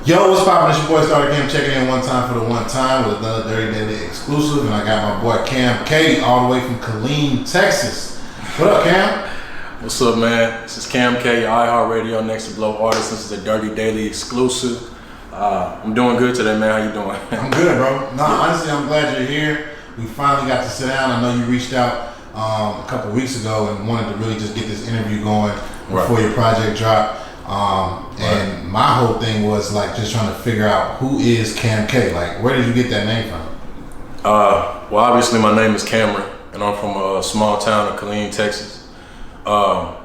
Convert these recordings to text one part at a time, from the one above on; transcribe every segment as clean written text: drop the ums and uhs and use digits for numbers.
Yo, what's poppin'? It's your boy Starter Cam checking in one time for the one time with another Dirty Daily exclusive, and I got my boy Cam K all the way from Killeen, Texas. What up, Cam? What's up, man? This is Cam K, your iHeartRadio Next to Blow artist. This is a Dirty Daily exclusive. I'm doing good today, man. How you doing? I'm good, bro. No, honestly, I'm glad you're here. We finally got to sit down. I know you reached out a couple weeks ago and wanted to really just get this interview going before your project dropped. And my whole thing was like just trying to figure out who is Cam K. Like, where did you get that name from? Well, obviously my name is Cameron, and I'm from a small town of Killeen, Texas. To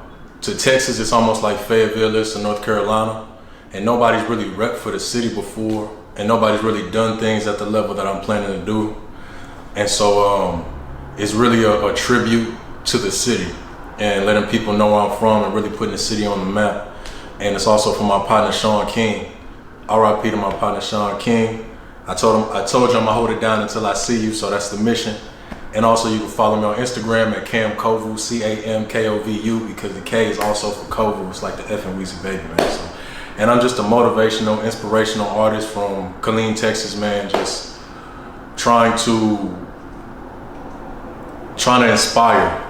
Texas, it's almost like Fayetteville is to North Carolina, and nobody's really repped for the city before, and nobody's really done things at the level that I'm planning to do. And so it's really a tribute to the city and letting people know where I'm from and really putting the city on the map. And it's also for my partner Sean King. R.I.P. to my partner Sean King. I told you I'm gonna hold it down until I see you, so that's the mission. And also you can follow me on Instagram at Cam Kovu, CAMKOVU, because the K is also for Kovu. It's like the F and Weezy Baby, man. So, and I'm just a motivational, inspirational artist from Killeen, Texas, man. Just trying to inspire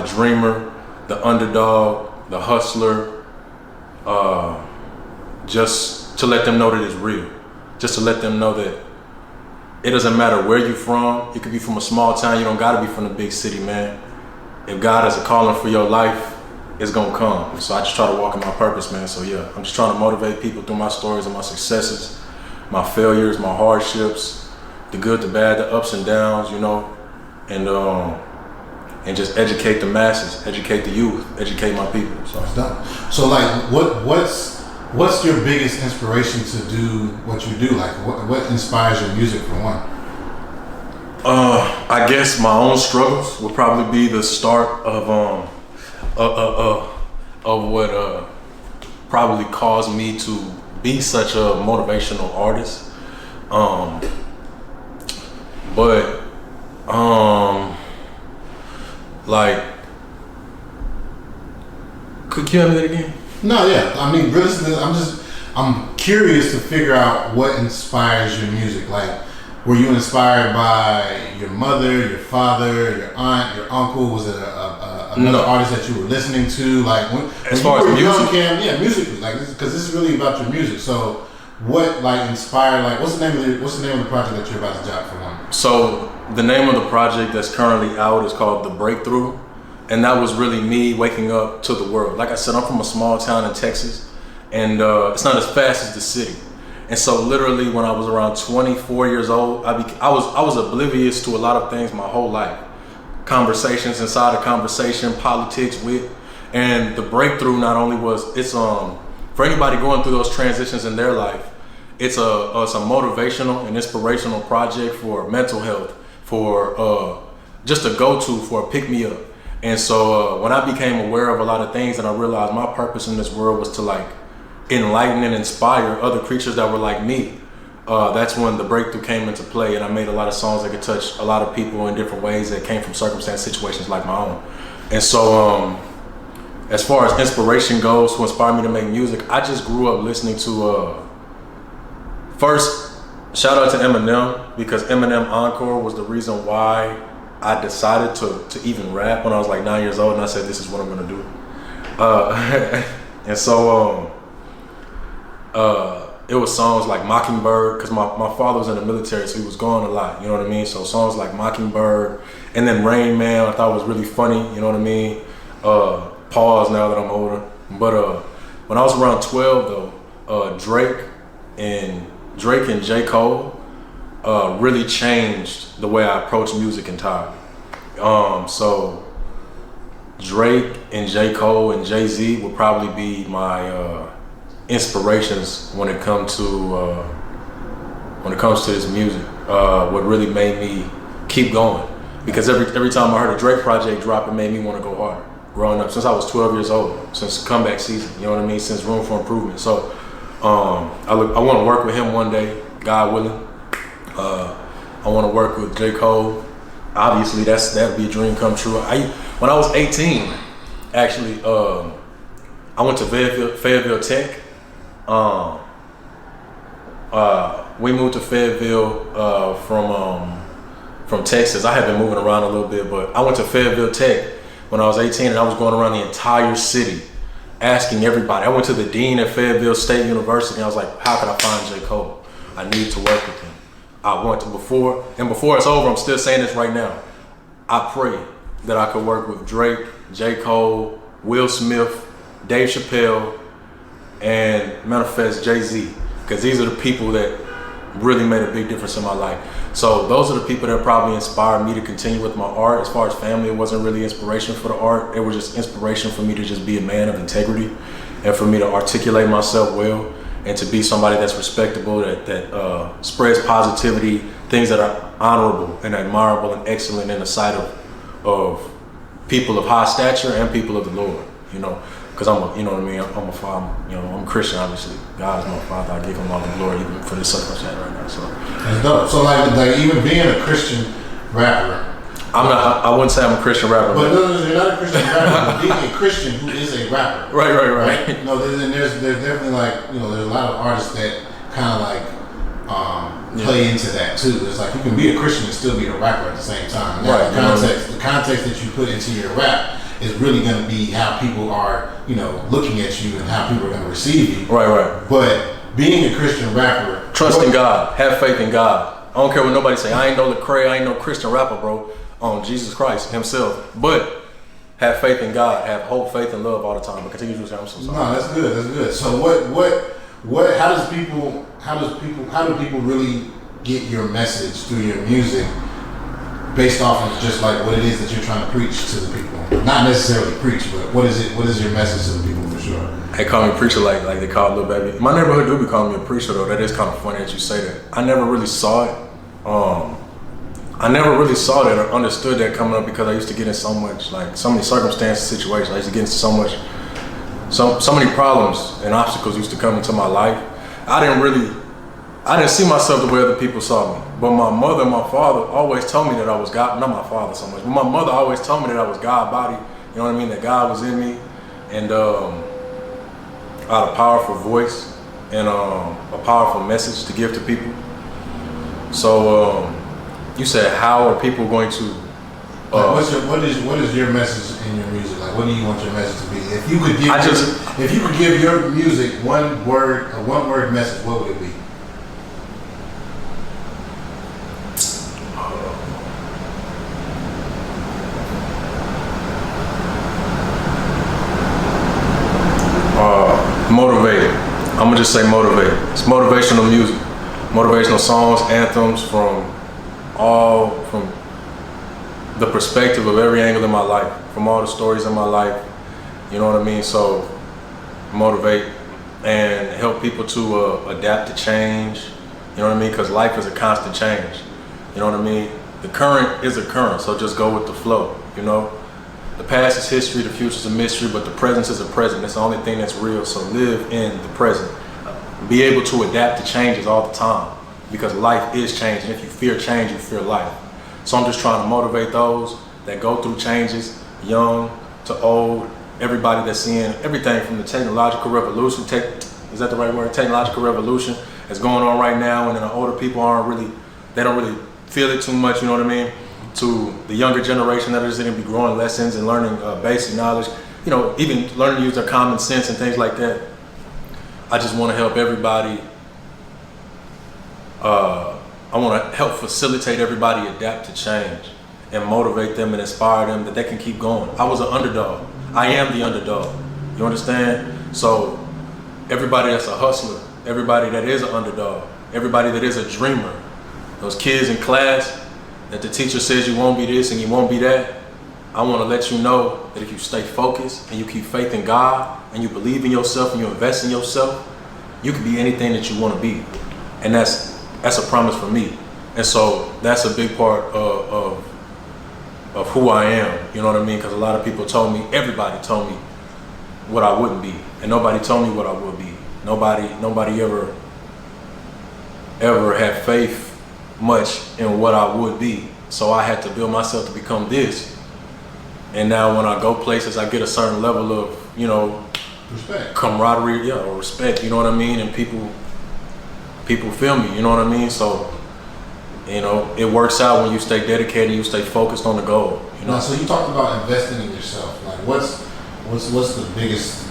the dreamer, the underdog, the hustler. Just to let them know that it's real. Just to let them know that it doesn't matter where you're from. You could be from a small town. You don't gotta be from the big city, man. If God has a calling for your life, it's gonna come. So I just try to walk in my purpose, man. So yeah, I'm just trying to motivate people through my stories and my successes, my failures, my hardships, the good, the bad, the ups and downs, you know, and just educate the masses, educate the youth, educate my people. So that's dope. So like, what's your biggest inspiration to do what you do? Like, what inspires your music for one? I guess my own struggles would probably be the start of what probably caused me to be such a motivational artist. Like, could you have that again? No, yeah. I mean, realistically, I'm curious to figure out what inspires your music. Like, were you inspired by your mother, your father, your aunt, your uncle? Was it another artist that you were listening to? Like, as far as music, yeah, musically, like, because this is really about your music. So, what like inspired? Like, what's the name of the project that you're about to drop for one? So the name of the project that's currently out is called The Breakthrough. And that was really me waking up to the world. Like I said, I'm from a small town in Texas, and it's not as fast as the city. And so literally when I was around 24 years old, I was oblivious to a lot of things my whole life. Conversations inside a conversation, politics, wit. And The Breakthrough not only it's for anybody going through those transitions in their life, it's a motivational and inspirational project for mental health, for just a go-to, for a pick-me-up. And so when I became aware of a lot of things, and I realized my purpose in this world was to like enlighten and inspire other creatures that were like me, that's when The Breakthrough came into play. And I made a lot of songs that could touch a lot of people in different ways that came from circumstance situations like my own. And so as far as inspiration goes, to inspire me to make music, I just grew up listening to first, shout out to Eminem, because Eminem Encore was the reason why I decided to even rap when I was like 9 years old, and I said, this is what I'm gonna do. And so it was songs like Mockingbird, because my father was in the military, so he was gone a lot, you know what I mean? So songs like Mockingbird, and then Rain Man I thought was really funny, you know what I mean? Pause now that I'm older. But when I was around 12 though, Drake and J. Cole really changed the way I approach music entirely. So Drake and J. Cole and Jay-Z would probably be my inspirations when it comes to this music. What really made me keep going, because every time I heard a Drake project drop, it made me want to go harder. Growing up, since I was 12 years old, since comeback season, you know what I mean, since Room for Improvement. So I want to work with him one day, God willing. I want to work with J. Cole. Obviously, that'd be a dream come true. When I was 18, actually, I went to Fayetteville Tech, We moved to Fayetteville from Texas. I have been moving around a little bit, but I went to Fayetteville Tech when I was 18, and I was going around the entire city asking everybody. I went to the dean at Fayetteville State University, and I was like, how can I find J. Cole? I need to work with him. I want to before it's over, I'm still saying this right now. I pray that I could work with Drake, J. Cole, Will Smith, Dave Chappelle, and manifest Jay-Z, because these are the people that really made a big difference in my life. So those are the people that probably inspired me to continue with my art. As far as family, it wasn't really inspiration for the art. It was just inspiration for me to just be a man of integrity and for me to articulate myself well and to be somebody that's respectable, that spreads positivity, things that are honorable and admirable and excellent in the sight of people of high stature and people of the Lord, you know, because I'm a father, I'm a Christian, obviously. God is my father. I give him all the glory even for this circumstance right now. So that's dope. So like even being a Christian rapper, I wouldn't say I'm a Christian rapper. But no, you're not a Christian rapper. But being a Christian who is a rapper. Right. No, there's definitely like, there's a lot of artists that kind of like play into that too. It's like you can be a Christian and still be a rapper at the same time. Now, Right. The context that you put into your rap is really going to be how people are, looking at you and how people are going to receive you. Right. But being a Christian rapper, trust in God, have faith in God. I don't care what nobody say. I ain't no Lecrae, I ain't no Christian rapper, bro. On Jesus Christ himself. But have faith in God, have hope, faith, and love all the time. But continue to say, I'm so sorry. No, that's good. So how do people really get your message through your music based off of just like what it is that you're trying to preach to the people? Not necessarily preach, but what is your message to the people for sure? They call me a preacher like they call Lil Baby. My neighborhood do be calling me a preacher though. That is kind of funny that you say that. I never really saw it. I never really saw that or understood that coming up because I used to get in so many circumstances, situations. I used to get into so many problems and obstacles used to come into my life. I didn't see myself the way other people saw me. But my mother and my father always told me that I was God. Not my father so much, but my mother always told me that I was God body. You know what I mean? That God was in me, and I had a powerful voice and a powerful message to give to people. So you said, how are people going to? What is your message in your music? Like, what do you want your message to be? If you could give your music one word message, what would it be? Motivated. I'm gonna just say motivated. It's motivational music, motivational songs, anthems from the perspective of every angle in my life, from all the stories in my life. You know what I mean? So motivate and help people to adapt to change. You know what I mean? Because life is a constant change. You know what I mean? The current is a current, so just go with the flow. You know, the past is history, the future is a mystery, but the present is a present. That's the only thing that's real. So live in the present. Be able to adapt to changes all the time, because life is changing. If you fear change, you fear life. So I'm just trying to motivate those that go through changes, young to old, everybody that's seeing everything from the technological revolution. Is that the right word? Technological revolution is going on right now, and then the older people they don't really feel it too much. You know what I mean? To the younger generation that is going to be growing lessons and learning basic knowledge. You know, even learning to use their common sense and things like that. I just want to help everybody. I want to help facilitate everybody adapt to change and motivate them and inspire them that they can keep going. I was an underdog. I am the underdog. You understand? So everybody that's a hustler, everybody that is an underdog, everybody that is a dreamer, those kids in class that the teacher says you won't be this and you won't be that, I want to let you know that if you stay focused and you keep faith in God and you believe in yourself and you invest in yourself, you can be anything that you want to be. And that's a promise for me. And so that's a big part of who I am. You know what I mean? Because a lot of people everybody told me what I wouldn't be, and nobody told me what I would be. Nobody ever had faith much in what I would be. So I had to build myself to become this. And now when I go places, I get a certain level of, respect, camaraderie, or respect. You know what I mean? And people people feel me. You know what I mean? So, you know, it works out when you stay dedicated and you stay focused on the goal. You know. Now, so you talked about investing in yourself. Like, what's the biggest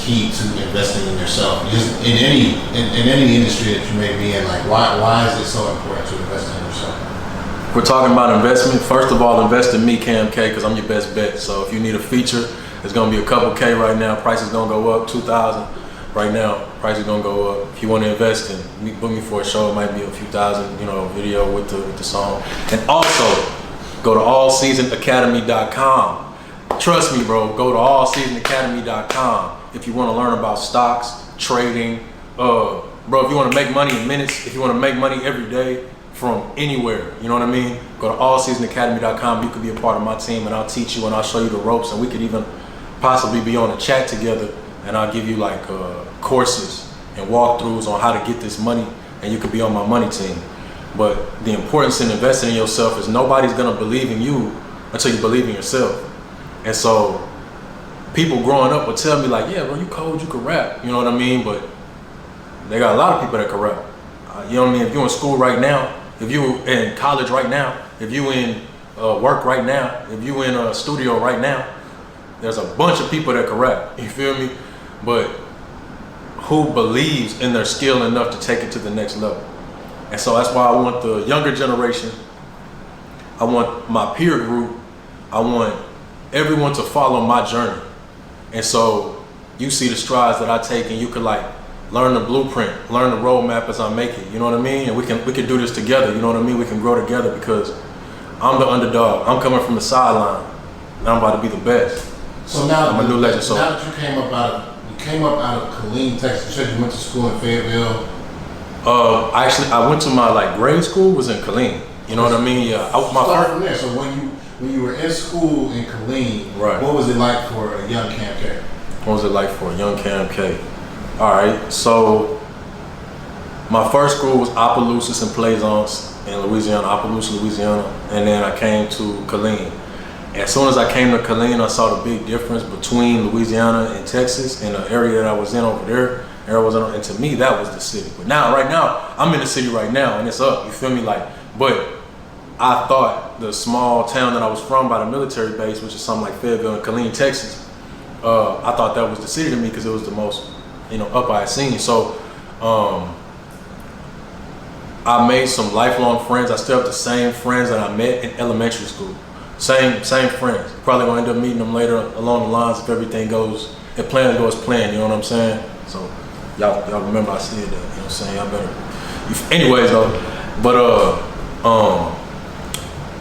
key to investing in yourself? Just in any industry that you may be in. Like, why is it so important to invest in yourself? We're talking about investment. First of all, invest in me, Cam K, because I'm your best bet. So if you need a feature, it's gonna be a couple K right now. Price is gonna go up, 2,000 right now. Price is gonna go up. If you want to invest in me, book me for a show. It might be a few thousand, you know, video with the song. And also, go to allseasonacademy.com. Trust me, bro. Go to allseasonacademy.com if you want to learn about stocks, trading. Bro, if you want to make money in minutes, if you want to make money every day from anywhere, you know what I mean? Go to allseasonacademy.com. You could be a part of my team, and I'll teach you and I'll show you the ropes, and we could even possibly be on a chat together, and I'll give you like courses and walkthroughs on how to get this money, and you could be on my money team. But the importance in investing in yourself is nobody's gonna believe in you until you believe in yourself. And so people growing up would tell me like, yeah, bro, you cold, you can rap, you know what I mean? But they got a lot of people that can rap. You know what I mean? If you're in school right now, if you in college right now, if you in work right now, if you in a studio right now, there's a bunch of people that can rap, you feel me? But who believes in their skill enough to take it to the next level? And so that's why I want the younger generation, I want my peer group, I want everyone to follow my journey. And so you see the strides that I take, and you could like learn the blueprint, learn the roadmap as I make it, you know what I mean? And we can do this together, you know what I mean? We can grow together because I'm the underdog. I'm coming from the sideline, and I'm about to be the best. So now I'm a new legend. So now that you came up out of Killeen, Texas, you said you went to school in Fayetteville. I went to my like grade school was in Killeen. You know what I mean? Yeah. Start from there. So when you were in school in Killeen, right, what was it like for a young Cam K? What was it like for a young Cam K? All right, so my first school was Opelousas and Plaisance in Louisiana, Opelousas, Louisiana, and then I came to Killeen. As soon as I came to Killeen, I saw the big difference between Louisiana and Texas and the area that I was in over there. And to me, that was the city. But now, right now, I'm in the city right now, and it's up. You feel me? Like, but I thought the small town that I was from by the military base, which is something like Fayetteville and Killeen, Texas, I thought that was the city to me because it was the most, you know, up I had seen. So I made some lifelong friends. I still have the same friends that I met in elementary school. Same friends. Probably gonna end up meeting them later along the lines if everything goes, if plans go as planned, you know what I'm saying? So y'all remember I said that, you know what I'm saying? Y'all better. Anyways though, but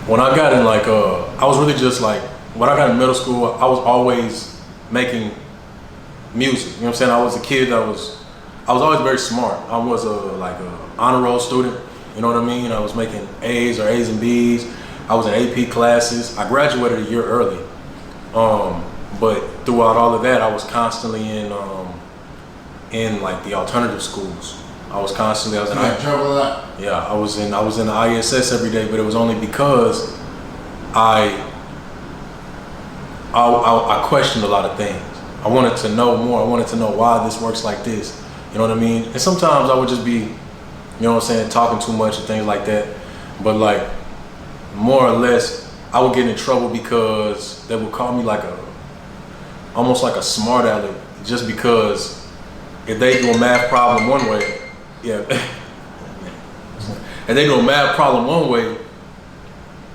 when I got in like, I was really just like, when I got in middle school, I was always making music, you know what I'm saying? I was a kid I was always very smart. I was like a honor roll student, you know what I mean? I was making A's or A's and B's. I was in AP classes. I graduated a year early. But throughout all of that, I was constantly in like the alternative schools. I was in trouble a lot? Yeah, I was in the ISS every day, but it was only because I questioned a lot of things. I wanted to know more. I wanted to know why this works like this. You know what I mean? And sometimes I would just be, you know what I'm saying, talking too much and things like that. But like, more or less, I would get in trouble because they would call me like almost like a smart aleck, just because if they do a math problem one way, yeah, if they do a math problem one way,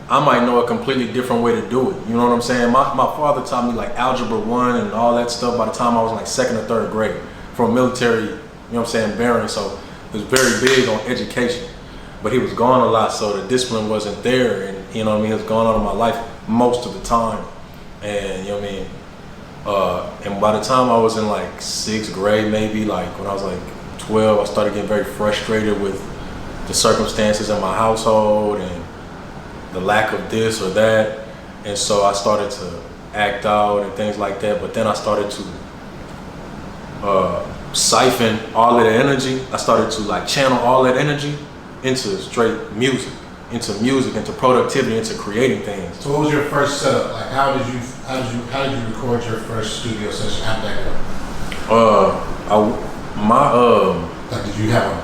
I might know a completely different way to do it. You know what I'm saying? My father taught me like algebra 1 and all that stuff by the time I was like 2nd or 3rd grade from military, you know what I'm saying, bearing. So he was very big on education, but he was gone a lot, so the discipline wasn't there. And you know what I mean? It was going on in my life most of the time. And you know what I mean? And by the time I was in like 6th grade, maybe like when I was like 12, I started getting very frustrated with the circumstances in my household and the lack of this or that. And so I started to act out and things like that. But then I started to siphon all of that energy. I started to like channel all that energy into straight music, into productivity, into creating things. So what was your first setup? Like how did you record your first studio session? How'd that go? Like, did you have a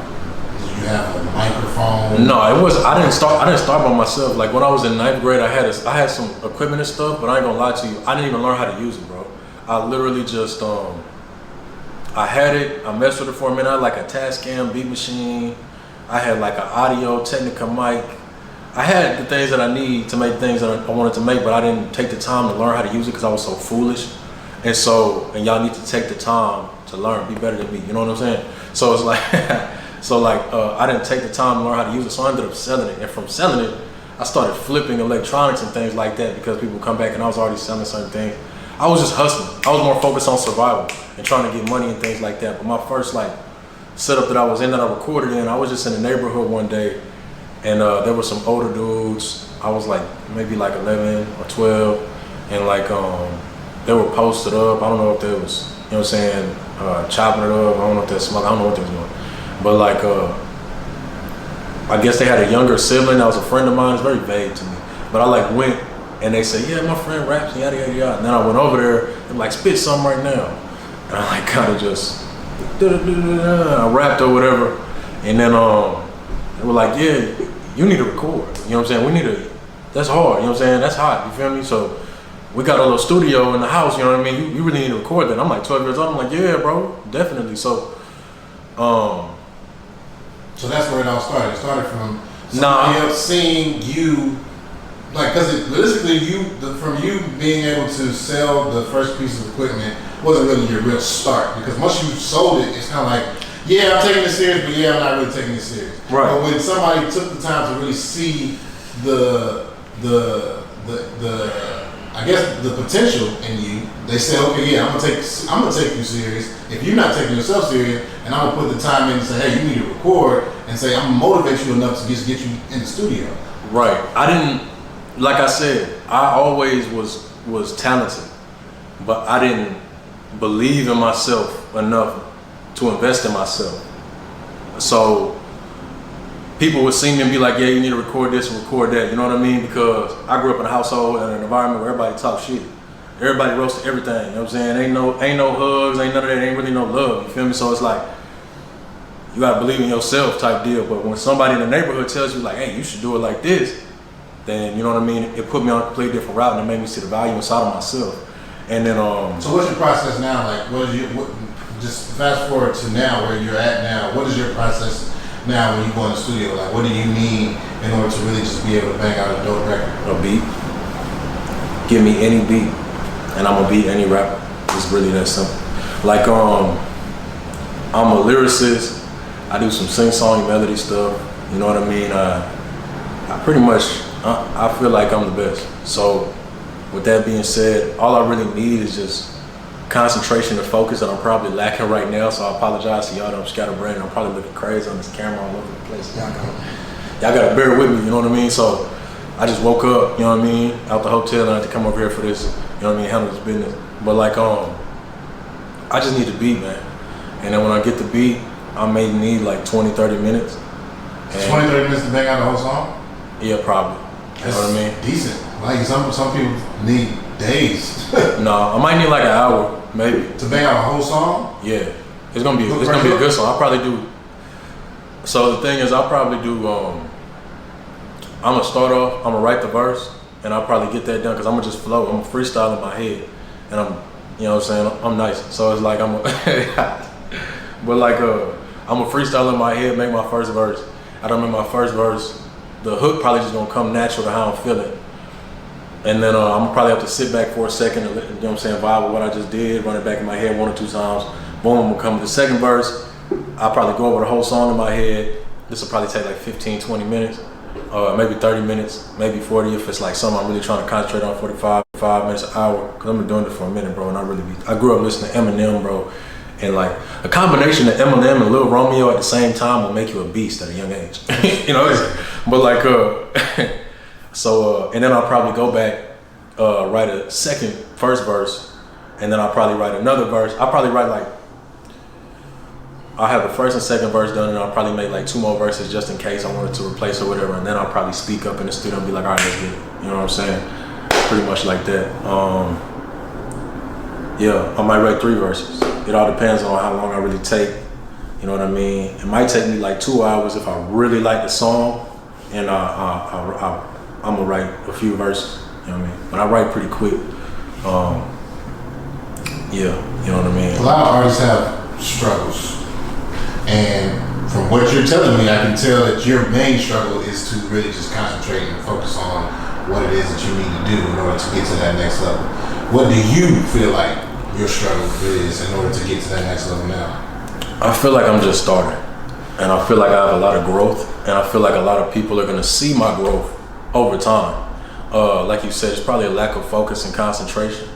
microphone? No, it was. I didn't start by myself. Like when I was in ninth grade, I had some equipment and stuff, but I ain't gonna lie to you, I didn't even learn how to use it, bro. I literally just I had it. I messed with it for a minute. I had like a Tascam beat machine. I had like an Audio Technica mic. I had the things that I need to make things that I wanted to make, but I didn't take the time to learn how to use it because I was so foolish. And y'all need to take the time to learn, be better than me. You know what I'm saying? So it's like, I didn't take the time to learn how to use it, so I ended up selling it. And from selling it, I started flipping electronics and things like that because people would come back and I was already selling certain things. I was just hustling. I was more focused on survival and trying to get money and things like that. But my first setup that I was in, that I recorded in, I was just in the neighborhood one day. And there were some older dudes. I was maybe 11 or 12, and they were posted up. I don't know if they was, you know what I'm saying, chopping it up. I don't know if they're smoking. I don't know what they was doing. But I guess they had a younger sibling that was a friend of mine. It's very vague to me. But I went and they said, yeah, my friend raps, yada yada yada. And then I went over there and spit something right now. And I kind of just I rapped or whatever. And then they were like, yeah, you need to record. You know what I'm saying? That's hard. You know what I'm saying? That's hot. You feel me? So we got a little studio in the house. You know what I mean? You really need to record that. I'm 12 years old. I'm like, yeah, bro, definitely. So that's where it all started. It started from somebody else seeing you, because realistically, from you being able to sell the first piece of equipment wasn't really your real start. Because once you sold it, it's kind of like, yeah, I'm taking this serious, but yeah, I'm not really taking this serious. Right. But when somebody took the time to really see the I guess the potential in you, they say, okay, yeah, I'm gonna take you serious. If you're not taking yourself serious, and I'm gonna put the time in and say, hey, you need to record, and say, I'm gonna motivate you enough to just get you in the studio. Right. I didn't, like I said, I always was talented, but I didn't believe in myself enough to invest in myself. So people would see me and be like, yeah, you need to record this and record that. You know what I mean? Because I grew up in a household and an environment where everybody talks shit. Everybody roasted everything. You know what I'm saying? Ain't no hugs, ain't none of that, ain't really no love. You feel me? So it's like, you gotta believe in yourself type deal. But when somebody in the neighborhood tells you hey, you should do it like this, then you know what I mean? It put me on a completely different route and it made me see the value inside of myself. And then So what's your process now? Just fast forward to now where you're at now. What is your process now when you go in the studio? What do you need in order to really just be able to bang out a dope record? A beat. Give me any beat and I'm gonna beat any rapper. It's really that simple. I'm a lyricist. I do some sing-song melody stuff. You know what I mean? I pretty much, I feel like I'm the best. So with that being said, all I really need is just concentration and focus that I'm probably lacking right now. So I apologize to y'all that I'm scatterbrained. I'm probably looking crazy on this camera all over the place. Y'all gotta bear with me, you know what I mean? So I just woke up, you know what I mean, out the hotel and I had to come over here for this, you know what I mean, handle this business. But I just need the beat, man. And then when I get the beat, I may need 20, 30 minutes. 20, 30 minutes to bang out the whole song? Yeah, probably. You know what I mean? Decent. Some people need days. No, I might need an hour, maybe. To bang out a whole song? Yeah. It's gonna be a good song. I'll probably do. So the thing is, I'll probably do. I'm gonna start off. I'm gonna write the verse, and I'll probably get that done because I'm gonna just flow. I'm gonna freestyle in my head, and you know what I'm saying. I'm nice, so it's I'm gonna freestyle in my head, make my first verse. I don't make my first verse. The hook probably just gonna come natural to how I'm feeling. And then I'm gonna probably have to sit back for a second and, you know what I'm saying, vibe with what I just did, run it back in my head 1 or 2 times. Boom, I'm gonna come to the second verse. I'll probably go over the whole song in my head. This will probably take 15, 20 minutes, maybe 30 minutes, maybe 40 if it's something I'm really trying to concentrate on, 45 minutes, an hour. Cause I've been doing it for a minute, bro, and I grew up listening to Eminem, bro. And a combination of Eminem and Lil Romeo at the same time will make you a beast at a young age. You know, but so, and then I'll probably go back, write a first verse, and then I'll probably write another verse. I'll probably write I'll have the first and second verse done, and I'll probably make 2 more verses just in case I wanted to replace or whatever, and then I'll probably speak up in the studio and be like, all right, let's get it. You know what I'm saying? Pretty much like that. Yeah, I might write 3 verses. It all depends on how long I really take You know what I mean? It might take me like 2 hours if I really like the song, and I'm gonna write a few verses. You know what I mean? But I write pretty quick. Yeah, you know what I mean? A lot of artists have struggles. And from what you're telling me, I can tell that your main struggle is to really just concentrate and focus on what it is that you need to do in order to get to that next level. What do you feel like your struggle is in order to get to that next level now? I feel like I'm just starting. And I feel like I have a lot of growth. And I feel like a lot of people are gonna see my growth over time. Like you said, it's probably a lack of focus and concentration.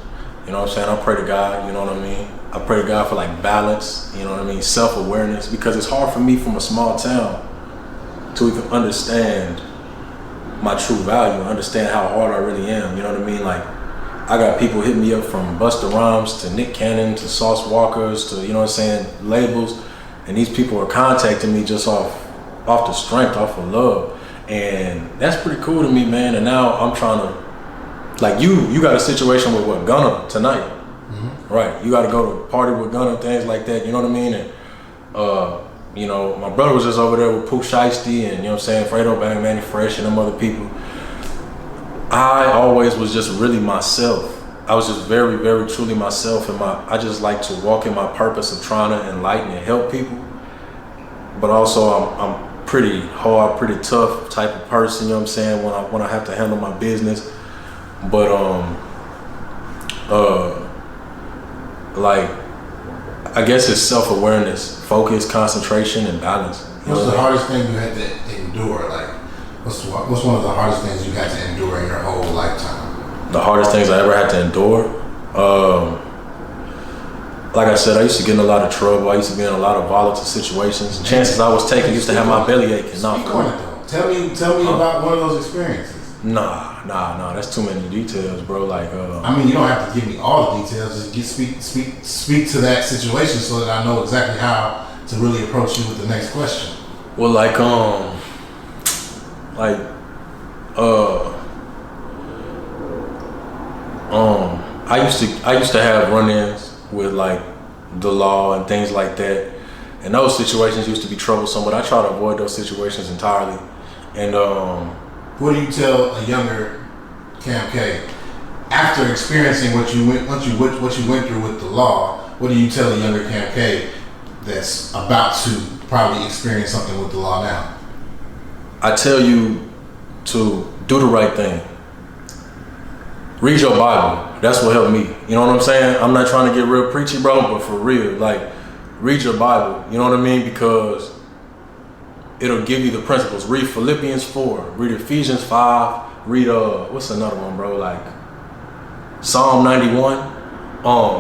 You know what I'm saying? I pray to God, you know what I mean? I pray to God for like balance, you know what I mean? Self-awareness, because it's hard for me from a small town to even understand my true value, understand how hard I really am, you know what I mean? Like, I got people hitting me up from Busta Rhymes to Nick Cannon to Sauce Walkers to, you know what I'm saying, labels, and these people are contacting me just off the strength, off of love, and that's pretty cool to me, man. And now I'm trying to, like, you got a situation with what, Gunna tonight, right? You got to go to a party with Gunna, things like that, you know what I mean? And you know, my brother was just over there with Pooh Shiesty and, you know what I'm saying, Fredo Bang, Manny Fresh, and them other people. I always was just really myself. I was just very, very truly myself, and I just like to walk in my purpose of trying to enlighten and help people. But also, I'm pretty hard, pretty tough type of person. You know what I'm saying? When I have to handle my business, but like, I guess it's self-awareness, focus, concentration, and balance. What's the hardest thing you had to endure? Like, what's one of the hardest things you had to endure in your whole lifetime? The hardest things I ever had to endure? Like I said, I used to get in a lot of trouble. I used to be in a lot of volatile situations. Chances I was taking used to have my belly aching. Speak on it though. Tell me about one of those experiences. Nah. That's too many details, bro. Like, I mean, you don't have to give me all the details. Just speak to that situation so that I know exactly how to really approach you with the next question. Well, I used to have run-ins with like the law and things like that, and those situations used to be troublesome. But I try to avoid those situations entirely. And what do you tell a younger Cam K after experiencing what you went through with the law? What do you tell a younger Cam K that's about to probably experience something with the law now? I tell you to do the right thing. Read your Bible. That's what helped me. You know what I'm saying? I'm not trying to get real preachy, bro, but for real, like, read your Bible. You know what I mean? Because it'll give you the principles. Read Philippians 4. Read Ephesians 5. Read what's another one, bro? Like Psalm 91.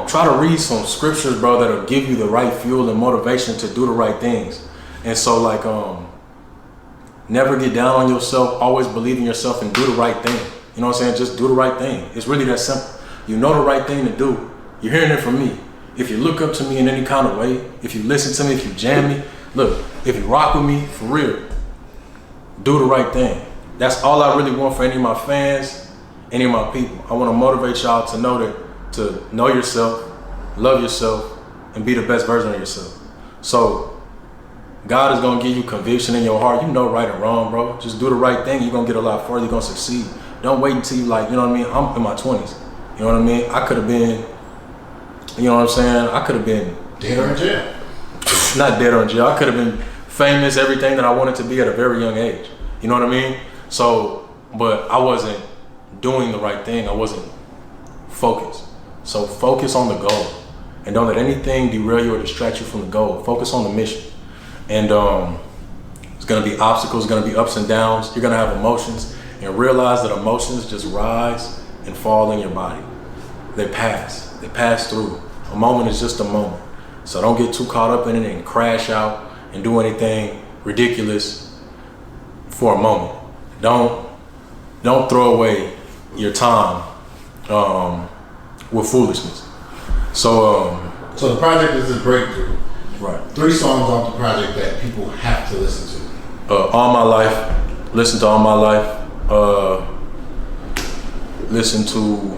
Try to read some scriptures, bro, that'll give you the right fuel and motivation to do the right things. And so, like, never get down on yourself. Always believe in yourself and do the right thing. You know what I'm saying? Just do the right thing. It's really that simple. You know the right thing to do. You're hearing it from me. If you look up to me in any kind of way, if you listen to me, if you jam me, look, if you rock with me, for real, do the right thing. That's all I really want for any of my fans, any of my people. I want to motivate y'all to know yourself, love yourself, and be the best version of yourself. So God is going to give you conviction in your heart. You know right and wrong, bro. Just do the right thing. You're going to get a lot further. You're going to succeed. Don't wait until you, like, you know what I mean? I'm in my 20s. You know what I mean? I could have been, you know what I'm saying? I could have been dead or in jail. Not dead or in jail. I could have been famous, everything that I wanted to be at a very young age. You know what I mean? So, but I wasn't doing the right thing. I wasn't focused. So focus on the goal. And don't let anything derail you or distract you from the goal. Focus on the mission. And it's going to be obstacles, it's going to be ups and downs. You're going to have emotions. And realize that emotions just rise and fall in your body. They pass through. A moment is just a moment. So don't get too caught up in it and crash out and do anything ridiculous for a moment. Don't throw away your time with foolishness. So the project is a breakthrough. Right. 3 songs off the project that people have to listen to. All My Life. Listen to All My Life. Listen to,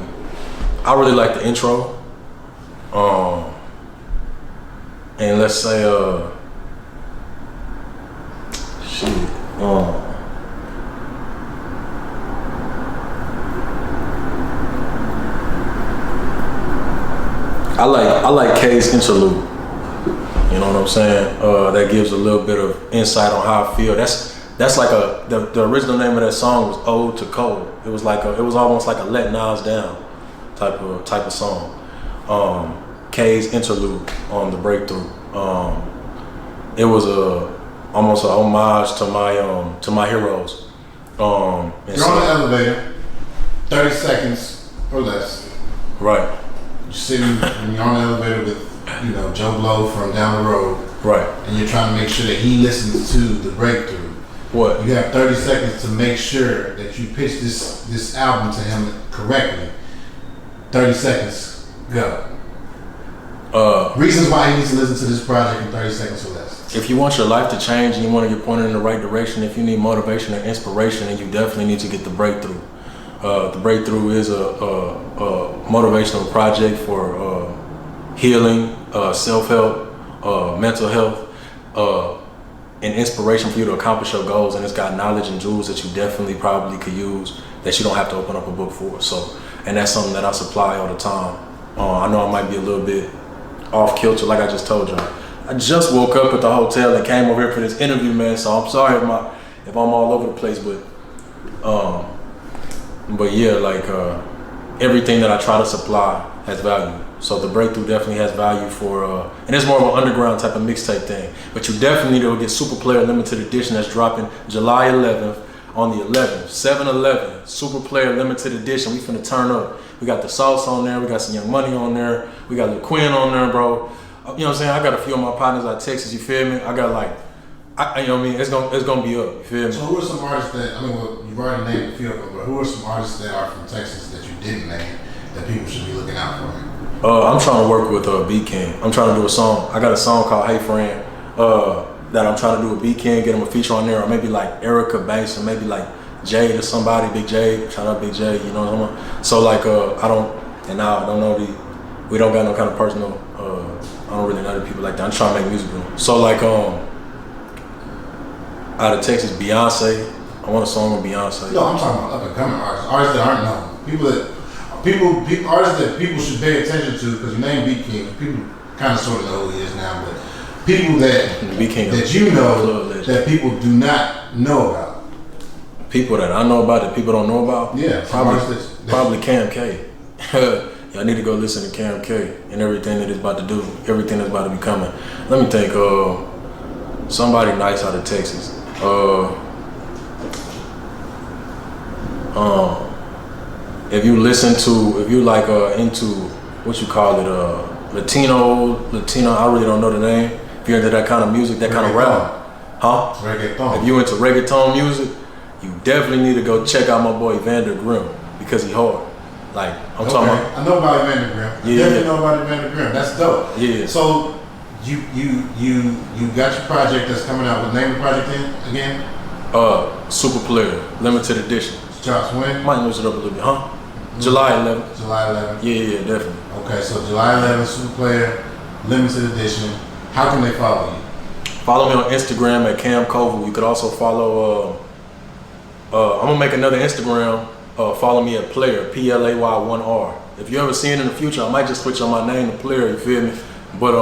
I really like the intro. And let's say I like K's interlude. You know what I'm saying? That gives a little bit of insight on how I feel. That's like the original name of that song was Ode to Cole. It was almost like a Let Nas Down type of song. K's interlude on The Breakthrough. It was almost a homage to my heroes. You're on the elevator, 30 seconds or less. Right. You're sitting and you're on the elevator with, Joe Blow from down the road. Right. And you're trying to make sure that he listens to The Breakthrough. What? You have 30 seconds to make sure that you pitch this album to him correctly. 30 seconds, go. Reasons why he needs to listen to this project in 30 seconds or less. If you want your life to change and you want to get pointed in the right direction, if you need motivation and inspiration, then you definitely need to get The Breakthrough. The Breakthrough is a motivational project for healing, self-help, mental health, and inspiration for you to accomplish your goals. And it's got knowledge and jewels that you definitely probably could use that you don't have to open up a book for. So, and that's something that I supply all the time. I know I might be a little bit off kilter, like I just told you. I just woke up at the hotel and came over here for this interview, man. So I'm sorry if I'm all over the place, but yeah, like everything that I try to supply has value. So The Breakthrough definitely has value for, and it's more of an underground type of mixtape thing. But you definitely need to get Super Player Limited Edition that's dropping July 11th on the 11th. 7-11, Super Player Limited Edition. We finna turn up. We got the Sauce on there. We got some Young Money on there. We got Lil Quinn on there, bro. You know what I'm saying? I got a few of my partners out of Texas. You feel me? I got you know what I mean? It's gonna be up. You feel me? So who are some artists that you've already named a few of them, but who are some artists that are from Texas that you didn't name that people should be looking out for? I'm trying to work with B King. I'm trying to do a song. I got a song called Hey Friend that I'm trying to do with B King, get him a feature on there, or maybe like Erica Banks, or maybe like Jade or somebody, Big Jade. Shout out Big Jade, you know what I'm saying? So like I don't know we don't got no kind of personal. I don't really know the people like that. I'm trying to make music with them. So like out of Texas, Beyonce. I want a song with Beyonce. No, I'm talking about up and coming artists that aren't known. Artists that people should pay attention to, because you name B King, people kind of sort of know who he is now, but people that you know that people do not know about. People that I know about that people don't know about? Yeah, probably Cam K. Y'all need to go listen to Cam K and everything that he's about to do, everything that's about to be coming. Let me think, somebody nice out of Texas. If you into what you call it, Latino, I really don't know the name. If you're into that kind of music, that kind of rap, Reggaeton. If you into reggaeton music, you definitely need to go check out my boy Evander Grimm, because he hard. Like I'm talking about. I know about Evander Grimm. Yeah, definitely know about Evander Grimm. That's dope. Yeah. So you got your project that's coming out. What name of the project again? Super Player Limited Edition. Drops when? Might lose it up a little bit, huh? July 11th. July 11th. Yeah, definitely. Okay, so July 11th, Super Player Limited Edition. How can they follow you? Follow me on Instagram at Cam Koval. You could also follow. I'm gonna make another Instagram. Follow me at Player, PLAY1R. If you ever see it in the future, I might just switch on my name to Player. You feel me? But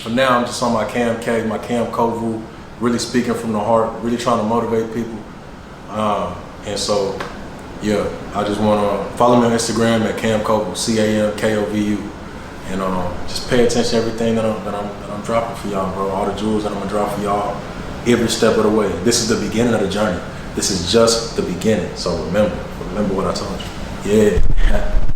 for now, I'm just on my Cam K, my Cam Koval. Really speaking from the heart. Really trying to motivate people. And so, yeah, I just want to follow me on Instagram at Cam Kovu, CAMKOVU, and just pay attention to everything that I'm dropping for y'all, bro. All the jewels that I'm gonna drop for y'all, every step of the way. This is the beginning of the journey. This is just the beginning. So remember what I told you. Yeah.